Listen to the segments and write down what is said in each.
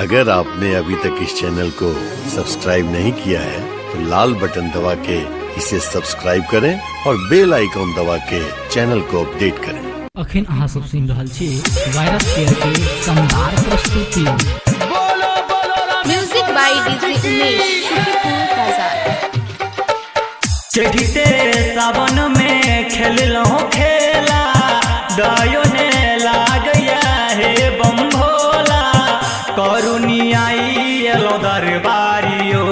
अगर आपने अभी तक इस चैनल को सब्सक्राइब नहीं किया है तो लाल बटन दबा के इसे सब्सक्राइब करें और बेल आइकॉन दबा के चैनल को अपडेट करें। अखन अहाँ सब सुन रहल छी वायरस केयर के शानदार प्रस्तुति। Music by DJ Umesh, Shukripur बाजार। चढ़ते सावन में खेलो खेला गायो ने लागया हे बम भोला, करुणी आई एलो दरबारियो,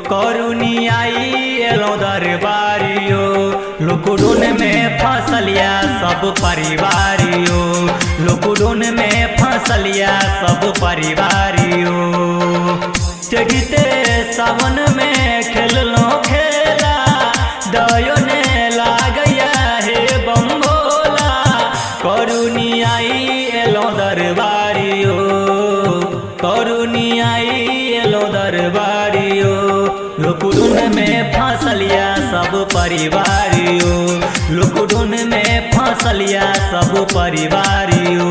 करुणी आई एलो दरबारियो, लुकुडुन में फसलिया सब परिवारियो, लुकुडुन में फसलिया सब परिवारियो। चढ़ते सावन में खेलो खेला दयो ने लागया हे बम भोला, करुणी आई एलो दरबारियो, करुणी आई एलो दरबारियो, लुकुडुन में फसलिया सब परिवारियो, लुकुडुन में फसलिया सब परिवारियो।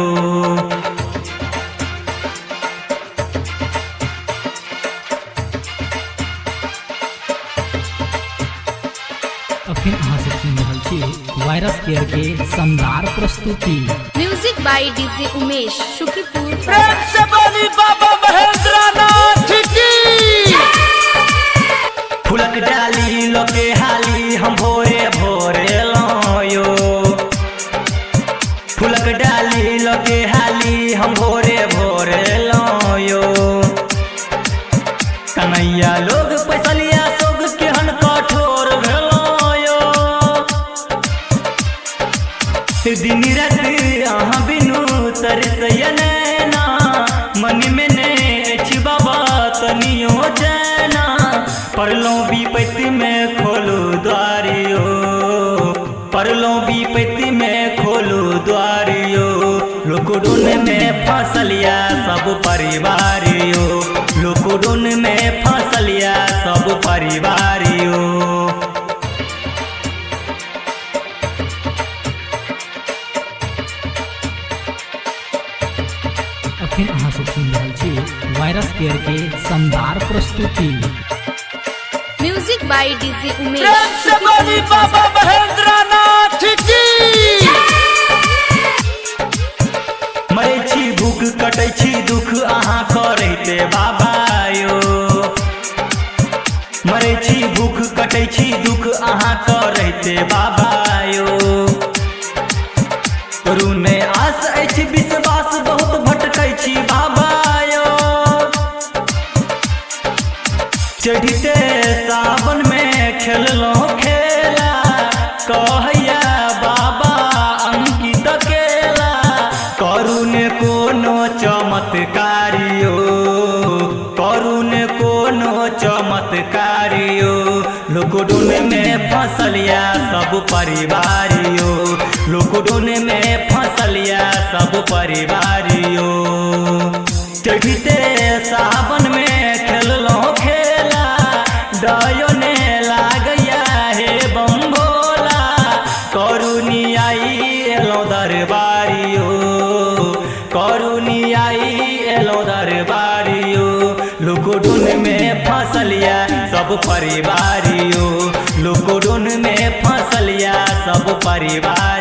अखन अहाँ सब सुन रहल छी वायरस केयर के शानदार प्रस्तुति। Music by DJ Umesh, Shukripur प्रेम से बोली बाबा महेंद्रनाथ की। फुलक डाली लोके हाली हम भोरे भोरे लायो, फुलक डाली लोके हाली हम भोरे भोरे लायो, कन्हैया लोग पैसलिया सोग केहन कठोर भेलायो, दिन रात अहाँ बिनु तरसैया नैना, मन में ने छी बाबा तनियो जैना, परलो विपत्ति में खोलो द्वारियो, परलो विपत्ति में खोलो द्वारियो, लुकुडुन में फसलिया सब परिवारियो, लुकुडुन में फसलिया सब परिवारियो। अखन अहाँ सब सुन रहल छी वायरस केयर के शानदार प्रस्तुति। म्यूजिक बाय डीजे उमेश, प्रेम से बोली बाबा महेंद्रनाथ की। मरे छी भूख कटै छी दुख अहाँ करैते बाबा यो, मरे छी भूख कटै छी दुख अहाँ करैते बाबा यो, रुने आस अछि विश्वास बहुत भटकै छी बाबा यो, चढ़ते सावन में खेलो खेला कहैया बाबा अंकित केला, करुण कोनो चमत्कारियो, करुण कोनो चमत्कारियो, लुकुडुन में फसलिया सब परिवारियो, लुकुडुन में फसलिया सब परिवारियो। चढ़ते सावन में खेलो खेला दयो ने लागया हे बम भोला, करुणी आई एलो दरबारियो, करुणी आई एलो दरबारियो, लुकुडुन में फसलिया सब परिवारियो, लुकुडुन में फसलिया सब परिवार।